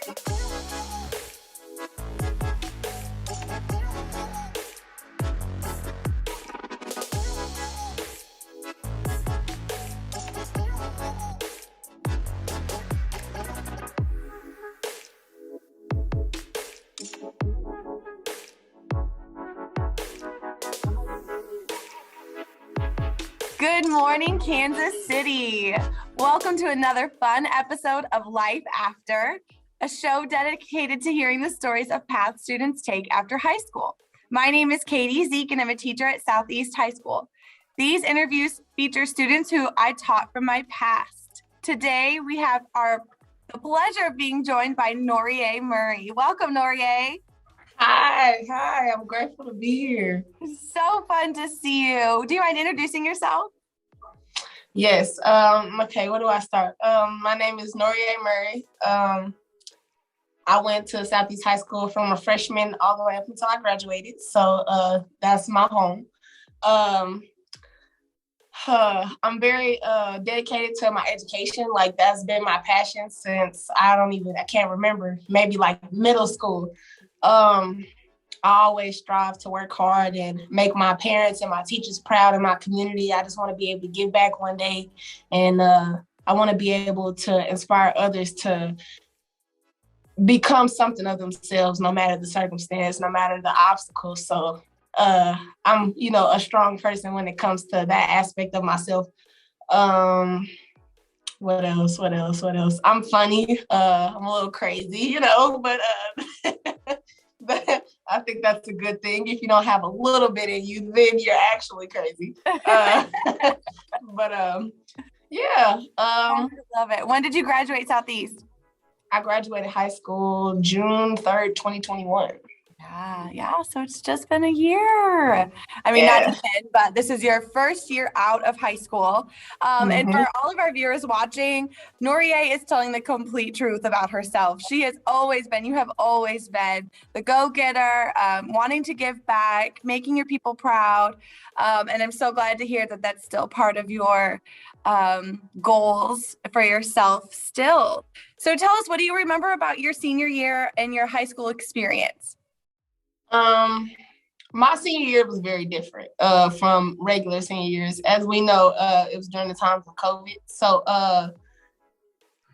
Good morning, Kansas City. Welcome to another fun episode of Life After, a show dedicated to hearing the stories of paths students take after high school. My name is Katie Zeeck, and I'm a teacher at Southeast High School. These interviews feature students who I taught from my past. Today, we have the pleasure of being joined by Noreau Murray. Welcome, Noreau. Hi, I'm grateful to be here. So fun to see you. Do you mind introducing yourself? Yes. Okay, where do I start? My name is Noreau Murray. I went to Southeast High School from a freshman all the way up until I graduated. So that's my home. I'm very dedicated to my education. Like, that's been my passion since I can't remember, maybe like middle school. I always strive to work hard and make my parents and my teachers proud in my community. I just want to be able to give back one day. And I want to be able to inspire others to become something of themselves, no matter the circumstance, no matter the obstacles. So I'm, a strong person when it comes to that aspect of myself. What else? I'm funny. I'm a little crazy, but but I think that's a good thing. If you don't have a little bit in you, then you're actually crazy. Yeah. I love it. When did you graduate Southeast? I graduated high school June 3rd, 2021. Yeah. So it's just been a year. I mean, not just 10, but this is your first year out of high school. And for all of our viewers watching, Noreau is telling the complete truth about herself. You have always been the go-getter, wanting to give back, making your people proud. And I'm so glad to hear that that's still part of your goals for yourself still. So tell us, what do you remember about your senior year and your high school experience? My senior year was very different from regular senior years. As we know, it was during the times of COVID. So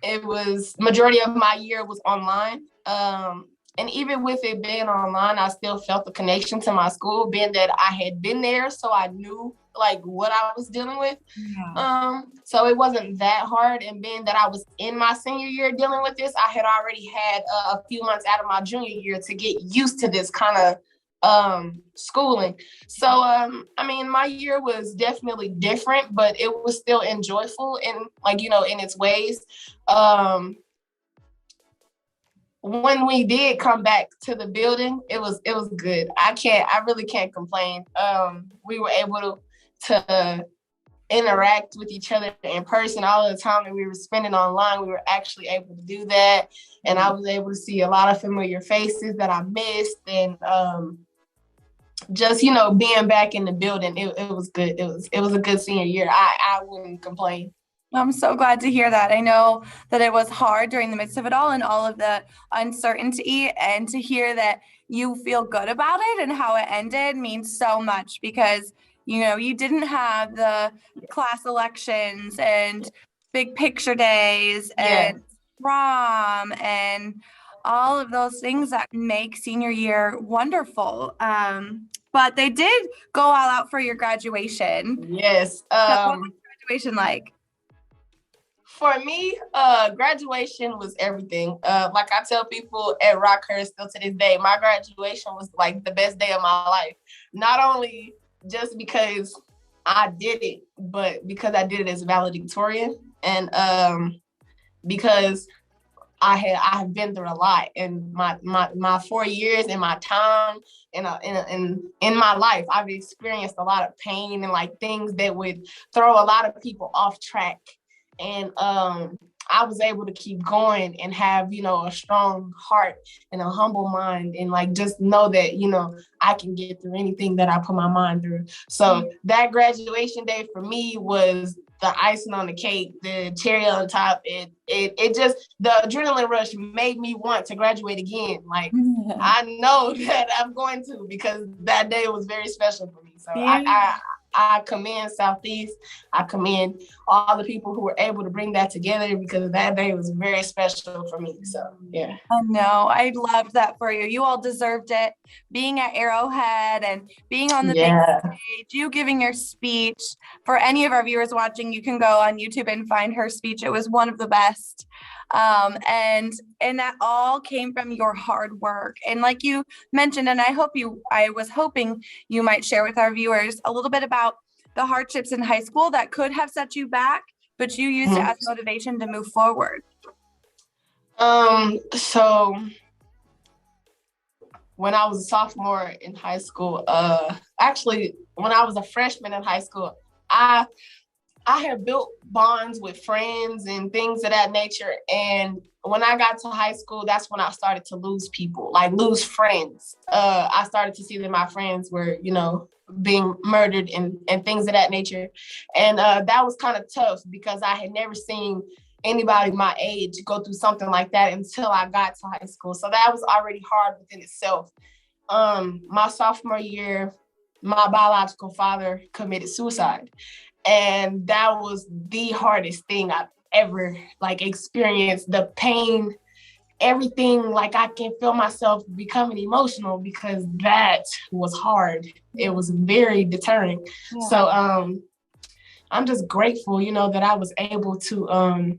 it was majority of my year was online. And even with it being online, I still felt the connection to my school, being that I had been there, so I knew like what I was dealing with. Yeah. So it wasn't that hard. And being that I was in my senior year dealing with this, I had already had a few months out of my junior year to get used to this kind of schooling. So, my year was definitely different, but it was still enjoyable in in its ways. When we did come back to the building, it was good. I really can't complain. We were able to interact with each other in person. All of the time that we were spending online, we were actually able to do that. And I was able to see a lot of familiar faces that I missed. And just, being back in the building, it was good. It was a good senior year. I wouldn't complain. I'm so glad to hear that. I know that it was hard during the midst of it all and all of the uncertainty, and to hear that you feel good about it and how it ended means so much, because you didn't have the class elections and big picture days and prom and all of those things that make senior year wonderful. But they did go all out for your graduation. Yes. So what was graduation like? For me, graduation was everything. Like I tell people at Rockhurst still to this day, my graduation was like the best day of my life. Not only just because I did it, but because I did it as valedictorian, and because I have been through a lot in my 4 years and my time in my life. I've experienced a lot of pain and like things that would throw a lot of people off track. And I was able to keep going and have, a strong heart and a humble mind, and like just know that, I can get through anything that I put my mind through. So that graduation day for me was the icing on the cake, the cherry on top. It just, the adrenaline rush made me want to graduate again. Like, I know that I'm going to, because that day was very special for me. So I commend Southeast. I commend all the people who were able to bring that together, because that day was very special for me. So, yeah. I know. I loved that for you. You all deserved it. Being at Arrowhead and being on the big stage, you giving your speech. For any of our viewers watching, you can go on YouTube and find her speech. It was one of the best. And that all came from your hard work. And like you mentioned, and I was hoping you might share with our viewers a little bit about the hardships in high school that could have set you back, but you used it as motivation to move forward. So when I was a sophomore in high school, actually when I was a freshman in high school, I had built bonds with friends and things of that nature. And when I got to high school, that's when I started to lose people, like lose friends. I started to see that my friends were, being murdered and things of that nature. And that was kind of tough, because I had never seen anybody my age go through something like that until I got to high school. So that was already hard within itself. My sophomore year, my biological father committed suicide. And that was the hardest thing I've ever experienced. The pain, everything, I can feel myself becoming emotional, because that was hard. It was very deterring. Yeah. So I'm just grateful, that I was able to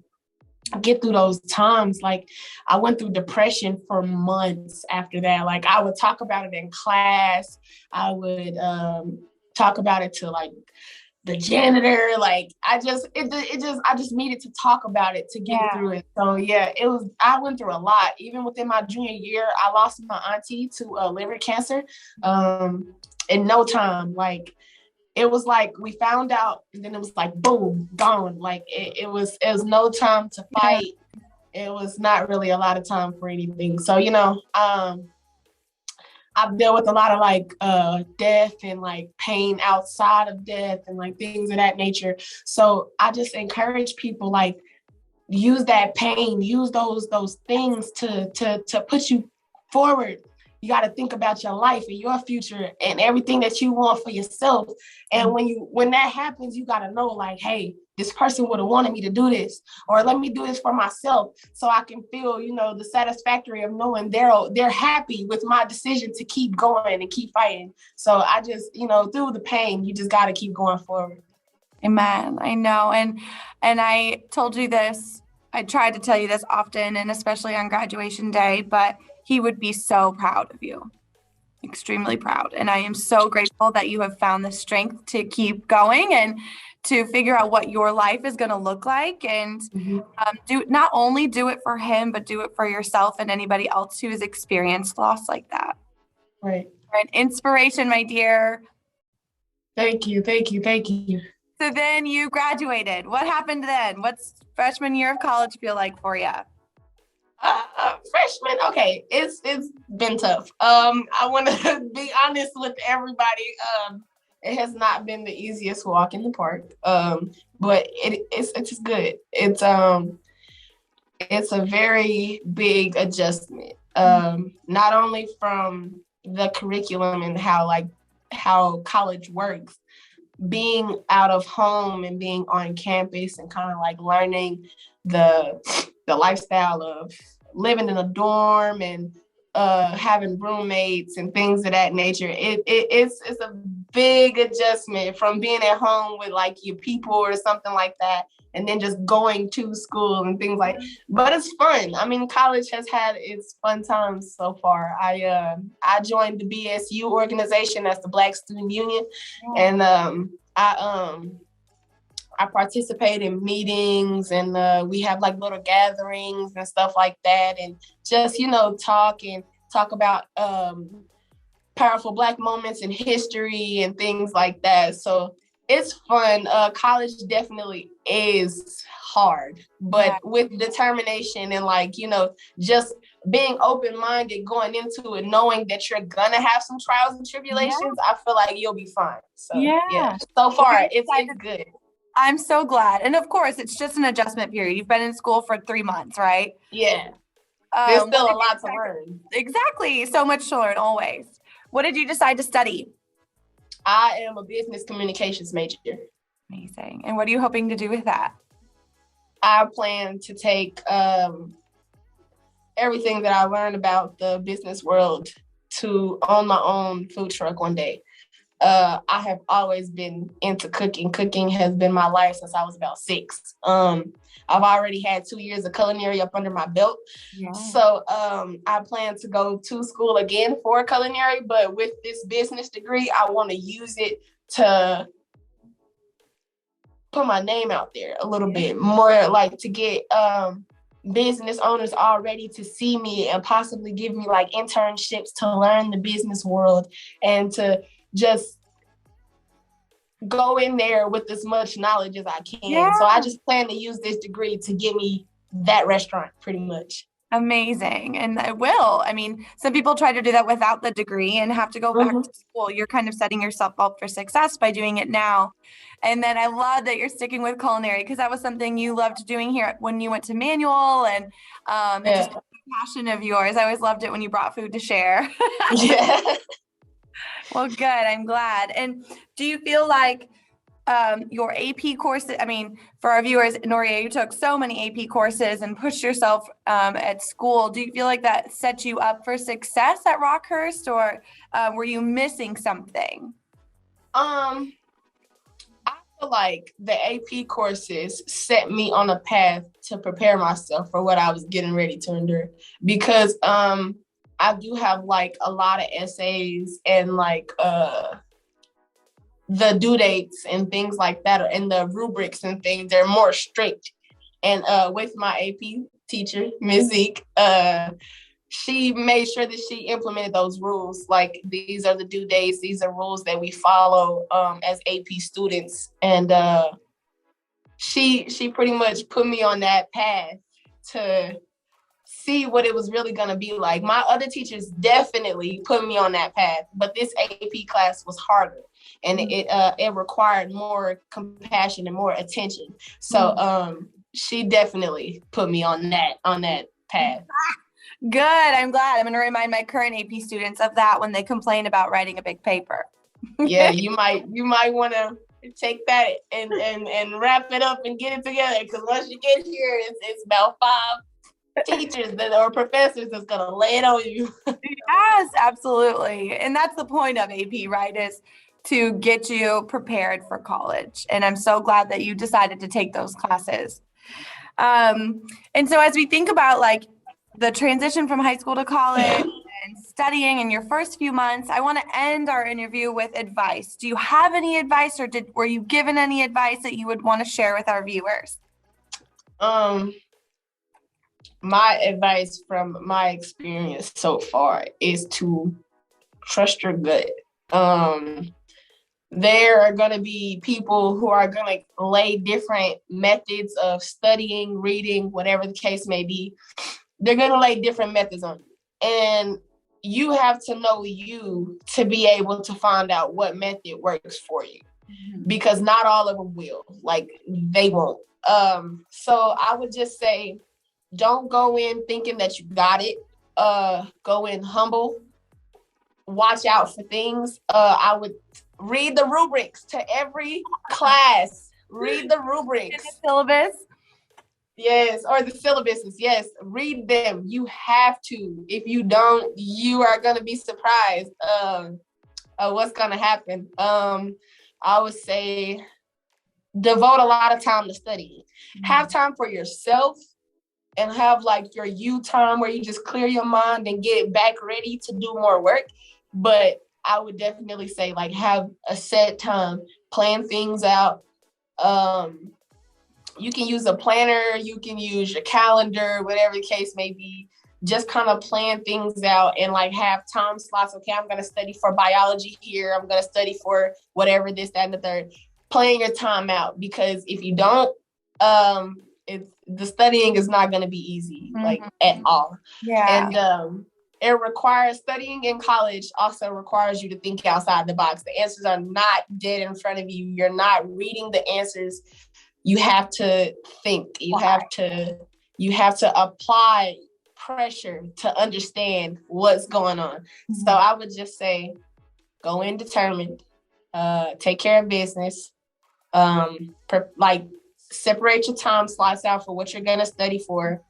get through those times. I went through depression for months after that. I would talk about it in class. I would talk about it to the janitor. I just needed to talk about it to get through it. So yeah, I went through a lot. Even within my junior year, I lost my auntie to liver cancer in no time. It was we found out, and then it was boom, gone. It was no time to fight. It was not really a lot of time for anything. So, I've dealt with a lot of death and pain outside of death and things of that nature. So I just encourage people, use that pain, use those things to put you forward. You got to think about your life and your future and everything that you want for yourself. And when that happens, you got to know hey, this person would have wanted me to do this, or let me do this for myself, so I can feel, the satisfactory of knowing they're happy with my decision to keep going and keep fighting. So I just, through the pain, you just got to keep going forward. Amen. I know. And I told you this, I tried to tell you this often, and especially on graduation day, but he would be so proud of you, extremely proud. And I am so grateful that you have found the strength to keep going and to figure out what your life is going to look like, and not only do it for him, but do it for yourself and anybody else who has experienced loss like that. Right. You're an inspiration, my dear. Thank you. Thank you. Thank you. So then you graduated. What happened then? What's freshman year of college feel like for you? Freshman, okay, it's been tough. I want to be honest with everybody. It has not been the easiest walk in the park, but it's good. It's a very big adjustment, not only from the curriculum and how college works, being out of home and being on campus and kind of learning the lifestyle of living in a dorm and having roommates and things of that nature. It's a big adjustment from being at home with your people or something like that, and then just going to school and things but it's fun. I mean, college has had its fun times so far. I joined the BSU organization, that's the Black Student Union, and I participate in meetings, and we have little gatherings and stuff like that, and just talk about powerful Black moments in history and things like that. So it's fun. College definitely is hard, but with determination and just being open-minded going into it, knowing that you're gonna have some trials and tribulations, I feel you'll be fine. So yeah. So far it's good. I'm so glad. And of course, it's just an adjustment period. You've been in school for 3 months, right? Yeah. There's still What a did you lot to decide learn. Exactly. So much to learn always. What did you decide to study? I am a business communications major. Amazing. And what are you hoping to do with that? I plan to take everything that I learned about the business world to own my own food truck one day. I have always been into cooking. Cooking has been my life since I was about 6. I've already had 2 years of culinary up under my belt. Yeah. So I plan to go to school again for culinary, but with this business degree, I want to use it to put my name out there a little bit more, like to get business owners already to see me and possibly give me like internships to learn the business world and to just go in there with as much knowledge as I can. Yeah. So I just plan to use this degree to give me that restaurant pretty much. Amazing. And it will. I mean, some people try to do that without the degree and have to go back to school. You're kind of setting yourself up for success by doing it now. And then I love that you're sticking with culinary because that was something you loved doing here when you went to manual, and it's just a passion of yours. I always loved it when you brought food to share. Yeah. Well, good. I'm glad. And do you feel like your AP courses, I mean, for our viewers, Noreau, you took so many AP courses and pushed yourself at school. Do you feel like that set you up for success at Rockhurst, or were you missing something? I feel like the AP courses set me on a path to prepare myself for what I was getting ready to endure, because I do have like a lot of essays and like the due dates and things like that, and the rubrics and things, they're more strict. And with my AP teacher, Ms. Zeeck, she made sure that she implemented those rules. Like, these are the due dates, these are rules that we follow as AP students. And she pretty much put me on that path to see what it was really going to be like. My other teachers definitely put me on that path, but this AP class was harder, and it required more compassion and more attention. So she definitely put me on that path. Good. I'm glad. I'm going to remind my current AP students of that when they complain about writing a big paper. Yeah, you might want to take that and wrap it up and get it together, because once you get here, it's about 5 teachers or professors that's gonna lay it on you. Yes, absolutely. And that's the point of AP, right? Is to get you prepared for college. And I'm so glad that you decided to take those classes. And so as we think about like the transition from high school to college and studying in your first few months, I want to end our interview with advice. Do you have any advice, or were you given any advice that you would want to share with our viewers? My advice from my experience so far is to trust your gut. There are going to be people who are going to lay different methods of studying, reading, whatever the case may be. They're going to lay different methods on you. And you have to know you to be able to find out what method works for you. Because not all of them will. Like, they won't. So I would just say, don't go in thinking that you got it. Go in humble. Watch out for things. I would read the rubrics to every class. Read the rubrics. The syllabus. Yes, or the syllabuses. Yes, read them. You have to. If you don't, you are going to be surprised what's going to happen. I would say devote a lot of time to studying. Have time for yourself, and have like your you time where you just clear your mind and get back ready to do more work. But I would definitely say, like, have a set time, plan things out. You can use a planner, you can use your calendar, whatever the case may be. Just kind of plan things out and like have time slots. Okay, I'm going to study for biology here. I'm going to study for whatever, this, that, and the third. Plan your time out, because if you don't, the studying is not going to be easy, like, at all. Yeah. And it requires studying in college also requires you to think outside the box. The answers are not dead in front of you. You're not reading the answers. You have to think. You have to apply pressure to understand what's going on. Mm-hmm. So I would just say, go in determined, take care of business, separate your time slots out for what you're gonna study for,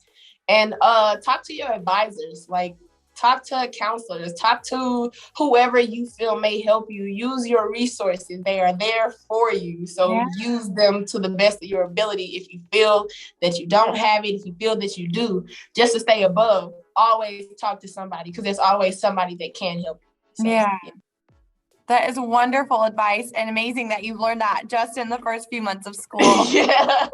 and talk to your advisors. Like, talk to counselors, talk to whoever you feel may help you. Use your resources. They are there for you. So use them to the best of your ability. If you feel that you don't have it, if you feel that you do, just to stay above, always talk to somebody, because there's always somebody that can help you. So, yeah. That is wonderful advice, and amazing that you learned that just in the first few months of school. Yeah.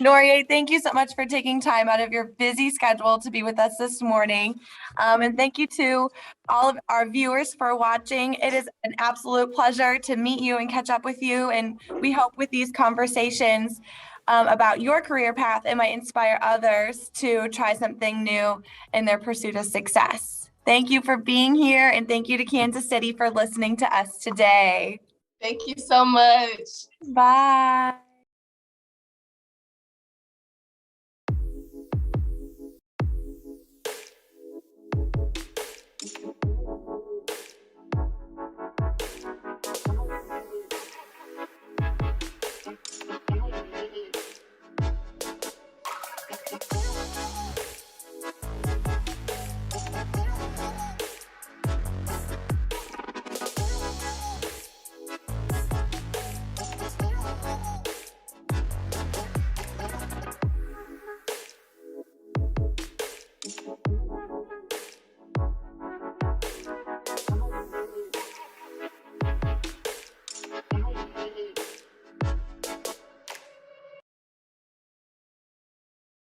Noreau, thank you so much for taking time out of your busy schedule to be with us this morning. And thank you to all of our viewers for watching. It is an absolute pleasure to meet you and catch up with you. And we hope with these conversations about your career path, it might inspire others to try something new in their pursuit of success. Thank you for being here, and thank you to Kansas City for listening to us today. Thank you so much. Bye.